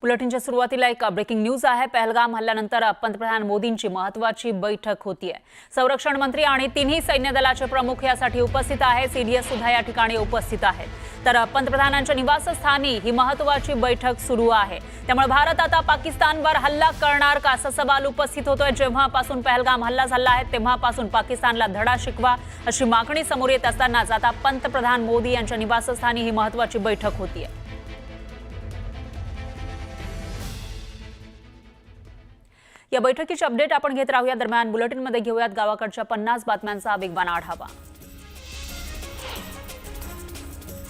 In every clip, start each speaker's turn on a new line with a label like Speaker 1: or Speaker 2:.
Speaker 1: बुलेटिनच्या सुरुवातीला एक breaking news आहे। पहलगाम हल्ल्यानंतर पंतप्रधान मोदींची महत्त्वाची बैठक होतीये। संरक्षण मंत्री आणि तिन्ही सैन्य दलाचे प्रमुख यासाठी उपस्थित आहेत। सीडीएस सुद्धा या ठिकाणी उपस्थित आहेत। तर पंतप्रधानांच्या निवासस्थानी ही महत्त्वाची बैठक सुरू आहे। त्यामुळे भारत आता पाकिस्तानवर हल्ला करणार का असा सवाल उपस्थित होतोय। जेव्हापासून पहलगाम हल्ला झाला आहे तेव्हापासून पाकिस्तानला धडा शिकवा अशी मागणी समोर येत असतानाच आता पंतप्रधान मोदी यांच्या निवासस्थानी ही महत्त्वाची बैठक होतीये। या बैठकीचे अपडेट आपण घेत राहूया। दरम्यान बुलेटिनमध्ये घेऊयात गावाकडच्या 50 बातम्यांचा वेगवान आढावा।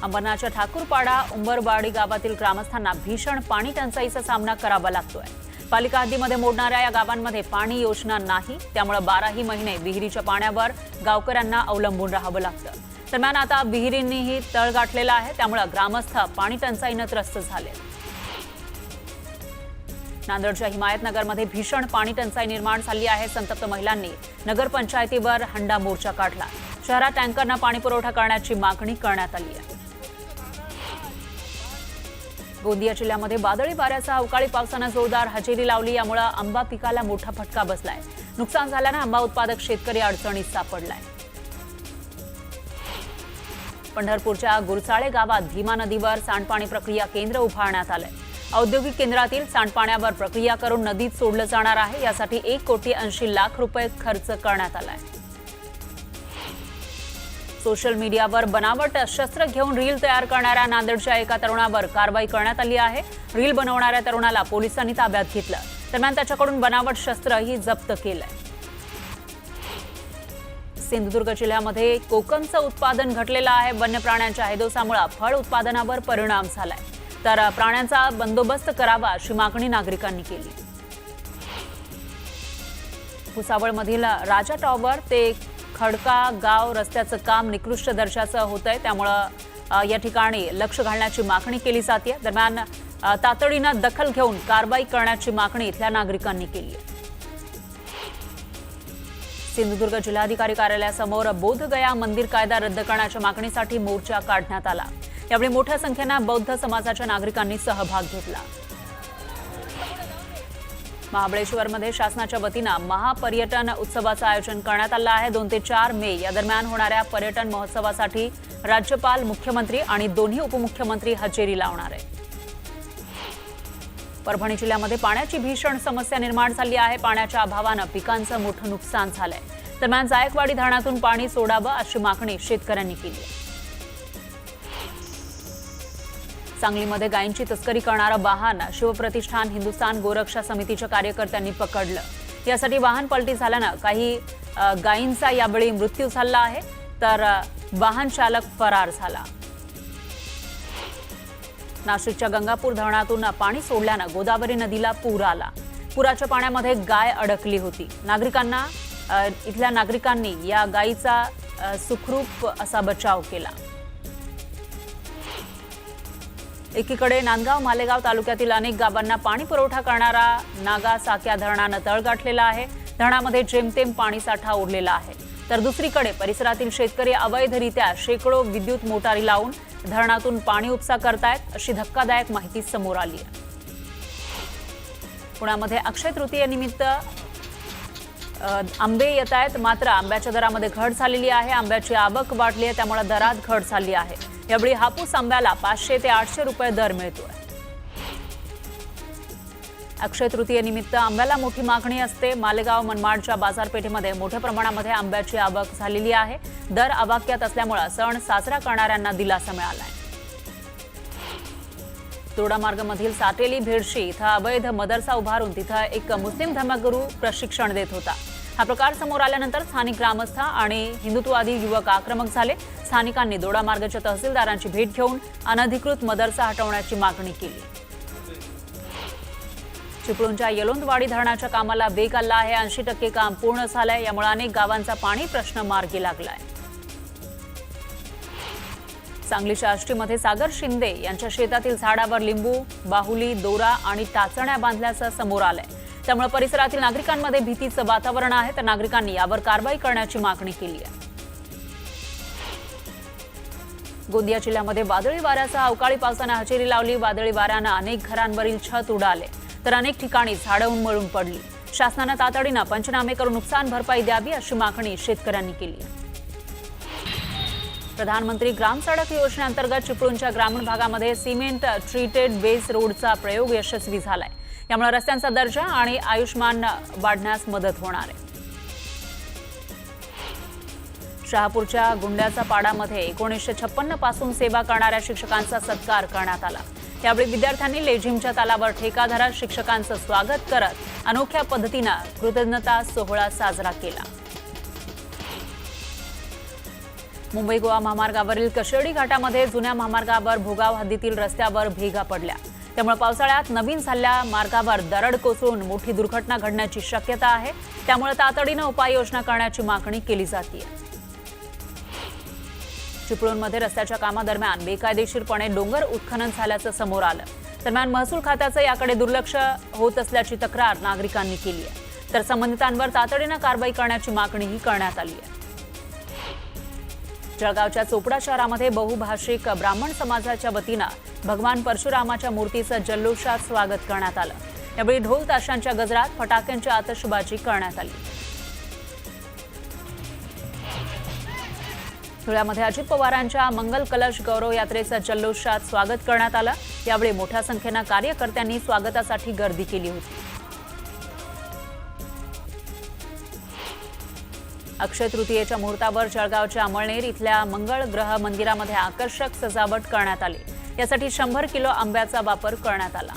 Speaker 1: अंबरनाथच्या ठाकूरपाडा उंबरवाडी गावातील ग्रामस्थांना भीषण पाणी टंचाईचा सामना करावा लागतोय। पालिका हद्दीमध्ये मोडणाऱ्या या गावांमध्ये पाणी योजना नाही, त्यामुळे 12ही महिने विहिरीच्या पाण्यावर गावकऱ्यांना अवलंबून राहावं लागतं। दरम्यान आता विहिरींनीही तळ गाठलेला आहे, त्यामुळे ग्रामस्थ पाणी टंचाईने त्रस्त झाले। नांदेडच्या हिमायतनगरमध्ये भीषण पाणी टंचाई निर्माण झाली आहे। संतप्त महिलांनी नगरपंचायतीवर हंडा मोर्चा काढला। शहरात टँकरनं पाणी पुरवठा करण्याची मागणी करण्यात आली आहे। गोंदिया जिल्ह्यामध्ये वादळी वाऱ्यासह अवकाळी पावसाने जोरदार हजेरी लावली, यामुळे आंबा पिकाला मोठा फटका बसलाय। नुकसान झाल्याने आंबा उत्पादक शेतकरी अडचणीत सापडलाय। पंढरपूरच्या गुरसाळे गावात भीमा नदीवर सांडपाणी प्रक्रिया केंद्र उभारण्यात आलंय। औद्योगिक केंद्रातील सांडपाण्यावर प्रक्रिया करून नदीत सोडलं जाणार आहे। यासाठी 1,80,00,000 रुपये खर्च करण्यात आलाय। सोशल मीडियावर बनावट शस्त्र घेऊन रील तयार करणाऱ्या नांदेडच्या एका तरुणावर कारवाई करण्यात आली आहे। रील बनवणाऱ्या तरुणाला पोलिसांनी ताब्यात घेतलं। दरम्यान त्याच्याकडून बनावट शस्त्रही जप्त केलंय। सिंधुदुर्ग जिल्ह्यामध्ये कोकमचं उत्पादन घटलेलं आहे। वन्य प्राण्यांच्या हैदोसामुळे फळ उत्पादनावर परिणाम झालाय, तर प्राण्यांचा बंदोबस्त करावा अशी मागणी नागरिकांनी केली। भुसावळमधील राजा टॉवर ते खडका गाव रस्त्याचं काम निकृष्ट दर्जाचं होतंय, त्यामुळे या ठिकाणी लक्ष घालण्याची मागणी केली जाते। दरम्यान तातडीनं दखल घेऊन कारवाई करण्याची मागणी इथल्या नागरिकांनी केली आहे। सिंधुदुर्ग जिल्हाधिकारी कार्यालयासमोर बोधगया मंदिर कायदा रद्द करण्याच्या मागणीसाठी मोर्चा काढण्यात आला। यावेळी मोठ्या संख्येने बौद्ध समाजाच्या नागरिकांनी सहभाग घेतला। महाबळेश्वरमध्ये शासनाच्या वतीने महापर्यटन उत्सवाचं आयोजन करण्यात आलं आहे। 2 ते 4 मे या दरम्यान होणाऱ्या पर्यटन महोत्सवासाठी राज्यपाल, मुख्यमंत्री आणि दोन्ही उपमुख्यमंत्री हजेरी लावणार आहेत। परभणी जिल्ह्यामध्ये पाण्याची भीषण समस्या निर्माण झाली आहे। पाण्याच्या अभावानं पिकांचं मोठं नुकसान झालंय। दरम्यान जायकवाडी धरणातून पाणी सोडावं अशी मागणी शेतकऱ्यांनी केली आहे। सांगलीमध्ये गायींची तस्करी करणारं वाहन शिवप्रतिष्ठान हिंदुस्थान गोरक्षा समितीच्या कार्यकर्त्यांनी पकडलं। यासाठी वाहन पलटी झाल्यानं काही गायींचा यावेळी मृत्यू झाला आहे, तर वाहन चालक फरार झाला। नाशिकच्या गंगापूर धरणातून पाणी सोडल्यानं गोदावरी नदीला पूर आला। पुराच्या पाण्यामध्ये गाय अडकली होती। इथल्या नागरिकांनी या गायीचा सुखरूप असा बचाव केला। एकीकडे नांदगाव मालेगाव तालुक्यातील अनेक गावांना पाणी पुरवठा करणारा नागासाक्या धरणानं तळ गाठलेला आहे। धरणामध्ये जेमतेम पाणी साठा उरलेला आहे, तर दुसरीकडे परिसरातील शेतकरी अवैधरित्या शेकडो विद्युत मोटारी लावून धरणातून पाणी उपसा करतायत अशी धक्कादायक माहिती समोर आली आहे। पुण्यामध्ये अक्षय तृतीयेनिमित्त आंबे येत आहेत, मात्र आंब्याच्या दरामध्ये घट झालेली आहे। आंब्याची आवक वाढली आहे, त्यामुळे दरात घट झाली आहे। यावेळी हापूस आंब्याला 500 ते 800 रुपये दर मिळतोय। अक्षय तृतीयेनिमित्त आंब्याला मोठी मागणी असते। मालेगाव मनमाडच्या बाजारपेठेमध्ये मोठ्या प्रमाणामध्ये आंब्याची आवक झालेली आहे। दर आवाक्यात असल्यामुळे सण साजरा करणाऱ्यांना दिलासा मिळालाय। दोडामार्गमधील साटेली भेडशी इथं अवैध मदरसा उभारून तिथं एक मुस्लिम धर्मगुरू प्रशिक्षण देत होता। हा प्रकार समोर आल्यानंतर स्थानिक ग्रामस्थ आणि हिंदुत्ववादी युवक आक्रमक झाले। स्थानिकांनी दोडामार्गच्या तहसीलदारांची भेट घेऊन अनधिकृत मदरसा हटवण्याची मागणी केली। चिपळूणच्या येलोंदवाडी धरणाच्या कामाला वेग आला आहे। 80% काम पूर्ण झालंय, यामुळे अनेक गावांचा पाणी प्रश्न मार्गी लागलाय। सांगलीच्या आष्टीमध्ये सागर शिंदे यांच्या शेतातील झाडावर लिंबू, बाहुली, दोरा आणि टाचण्या बांधल्याचं समोर आलंय। त्यामुळे परिसरातील नागरिकांमध्ये भीतीचं वातावरण आहे, तर नागरिकांनी यावर कारवाई करण्याची मागणी केली आहे। गोंदिया जिल्ह्यामध्ये वादळी वाऱ्यासह अवकाळी पावसाने हजेरी लावली। वादळी वाऱ्याने अनेक घरांवरील छत उडाले तर अनेक ठिकाणी झाडं उन्मळून पडली। शासनाने तातडीने पंचनामे करून नुकसान भरपाई द्यावी अशी मागणी शेतकऱ्यांनी केली। प्रधानमंत्री ग्राम सडक योजनेअंतर्गत चिपळूणच्या ग्रामीण भागामध्ये सिमेंट ट्रीटेड बेस रोडचा प्रयोग यशस्वी झालाय। यामुळे रस्त्यांचा दर्जा आणि आयुष्मान वाढण्यास मदत होणार आहे। शहापूरच्या गुंड्याचा पाडामध्ये 1956 पासून सेवा करणाऱ्या शिक्षकांचा सत्कार करण्यात आला। यावेळी विद्यार्थ्यांनी लेझिमच्या तालावर ठेका धरत शिक्षकांचं स्वागत करत अनोख्या पद्धतीने कृतज्ञता सोहळा साजरा केला। मुंबई गोवा महामार्गावरील कशेडी घाटामध्ये जुन्या महामार्गावर भोगाव हद्दीतील रस्त्यावर भेगा पडल्या। त्यामुळे पावसाळ्यात नवीन झालेल्या मार्गावर दरड कोसळून मोठी दुर्घटना घडण्याची शक्यता आहे। त्यामुळे तातडीने उपाययोजना करण्याची मागणी केली जाते। चिपळूणमध्ये रस्त्याच्या कामादरम्यान बेकायदेशीरपणे डोंगर उत्खनन झाल्याचं समोर आलं। दरम्यान महसूल खात्याचं याकडे दुर्लक्ष होत असल्याची तक्रार नागरिकांनी केली आहे, तर संबंधितांवर तातडीने कारवाई करण्याची मागणीही करण्यात आली आहे। जळगावच्या चोपडा शहरामध्ये बहुभाषिक ब्राह्मण समाजाच्या वतीनं भगवान परशुरामाच्या मूर्तीचं जल्लोषात स्वागत करण्यात आलं। यावेळी ढोल ताशांच्या गजरात फटाक्यांची आतषबाजी करण्यात आली। धुळ्यामध्ये अजित पवारांच्या मंगल कलश गौरव यात्रेचं जल्लोषात स्वागत करण्यात आलं। यावेळी मोठ्या संख्येने कार्यकर्त्यांनी स्वागतासाठी गर्दी केली होती। अक्षय तृतीयेच्या मुहूर्तावर जळगावच्या अमळनेर इथल्या मंगळ ग्रह मंदिरामध्ये आकर्षक सजावट करण्यात आली। यासाठी 100 किलो आंब्याचा वापर करण्यात आला।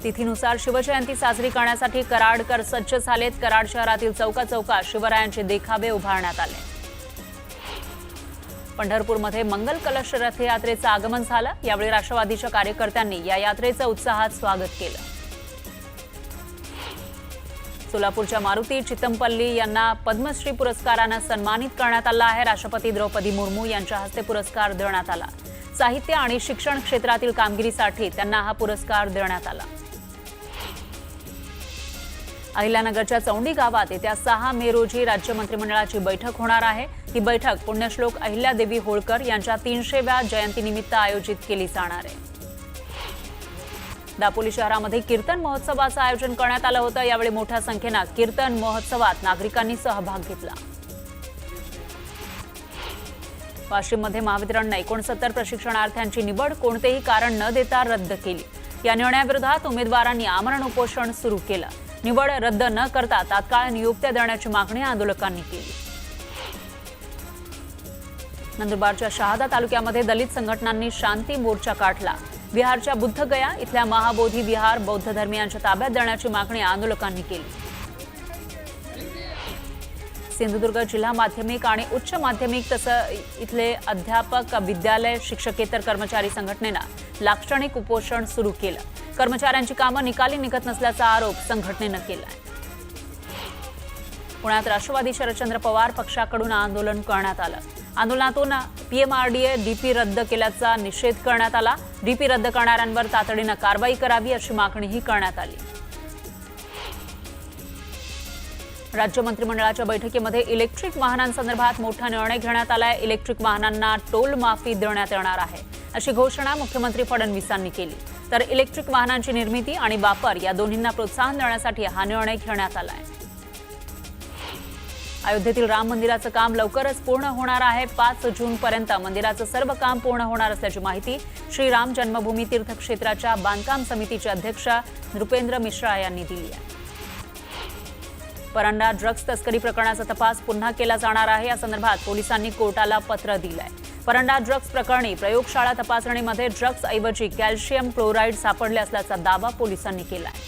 Speaker 1: तिथीनुसार शिवजयंती साजरी करण्यासाठी कराडकर सज्ज झालेत। कराड शहरातील चौकात शिवरायांचे देखावे उभारण्यात आले। पंढरपूरमध्ये मंगल कलश रथयात्रेचं आगमन झालं। यावेळी राष्ट्रवादीच्या कार्यकर्त्यांनी या यात्रेचं उत्साहात स्वागत केलं। सोलापूरच्या मारुती चितमपल्ली यांना पद्मश्री पुरस्काराने सन्मानित करण्यात आलं आहे। राष्ट्रपती द्रौपदी मुर्मू यांच्या हस्ते पुरस्कार देण्यात आला। साहित्य आणि शिक्षण क्षेत्रातील कामगिरीसाठी त्यांना हा पुरस्कार देण्यात आला। अहिल्यानगरच्या चौंडी गावात येत्या 6 मे रोजी राज्य मंत्रिमंडळाची बैठक होणार आहे। ही बैठक पुण्यश्लोक अहिल्यादेवी होळकर यांच्या 300व्या जयंतीनिमित्त आयोजित केली जाणार आहे। दापोली शहरामध्ये कीर्तन महोत्सवाचं आयोजन करण्यात आलं होतं। यावेळी मोठ्या संख्येने कीर्तन महोत्सवात नागरिकांनी सहभाग घेतला। वाशिममध्ये महावितरणने 69 प्रशिक्षणार्थ्यांची निवड कोणतेही कारण न देता रद्द केली। या निर्णयाविरोधात उमेदवारांनी आमरण उपोषण सुरू केलं। निवड रद्द न करता तात्काळ नियुक्त्या देण्याची मागणी आंदोलकांनी केली। नंदुरबारच्या शहादा तालुक्यामध्ये दलित संघटनांनी शांती मोर्चा काढला। बिहारच्या बुद्धगया इथल्या महाबोधी विहार बौद्ध धर्मीयांच्या ताब्यात देण्याची मागणी आंदोलकांनी केली। सिंधुदुर्ग जिल्हा माध्यमिक आणि उच्च माध्यमिक तसंच इथले अध्यापक विद्यालय शिक्षकेतर कर्मचारी संघटनेनं लाक्षणिक उपोषण सुरू केलं। कर्मचाऱ्यांची कामं निकाली निघत नसल्याचा आरोप संघटनेनं केलाय। पुण्यात राष्ट्रवादी शरदचंद्र पवार पक्षाकडून आंदोलन करण्यात आलं। आंदोलनातून पीएमआरडीए डीपी रद्द केल्याचा निषेध करण्यात आला। डीपी रद्द करणाऱ्यांवर तातडीने कारवाई करावी अशी मागणीही करण्यात आली। राज्य मंत्रिमंडळाच्या बैठकीमध्ये इलेक्ट्रिक वाहनांसंदर्भात मोठा निर्णय घेण्यात आलाय। इलेक्ट्रिक वाहनांना टोल माफी देण्यात येणार आहे अशी घोषणा मुख्यमंत्री फडणवीसांनी केली। तर इलेक्ट्रिक वाहनांची निर्मिती आणि वापर या दोन्हींना प्रोत्साहन देण्यासाठी हा निर्णय घेण्यात आलाय। अयोध्येतील राम मंदिराचं काम लवकरच पूर्ण होणार आहे। 5 जूनपर्यंत मंदिराचं सर्व काम पूर्ण होणार असल्याची माहिती श्री राम जन्मभूमी तीर्थक्षेत्राच्या बांधकाम समितीचे अध्यक्ष नृपेंद्र मिश्रा यांनी दिली आहे। परंडा ड्रग्ज तस्करी प्रकरणाचा तपास पुन्हा केला जाणार आहे। या संदर्भात पोलिसांनी कोर्टाला पत्र दिलंय। परंडा ड्रग्ज प्रकरणी प्रयोगशाळा तपासणीमध्ये ड्रग्ज ऐवजी कॅल्शियम क्लोराईड सापडले असल्याचा दावा पोलिसांनी केलाय।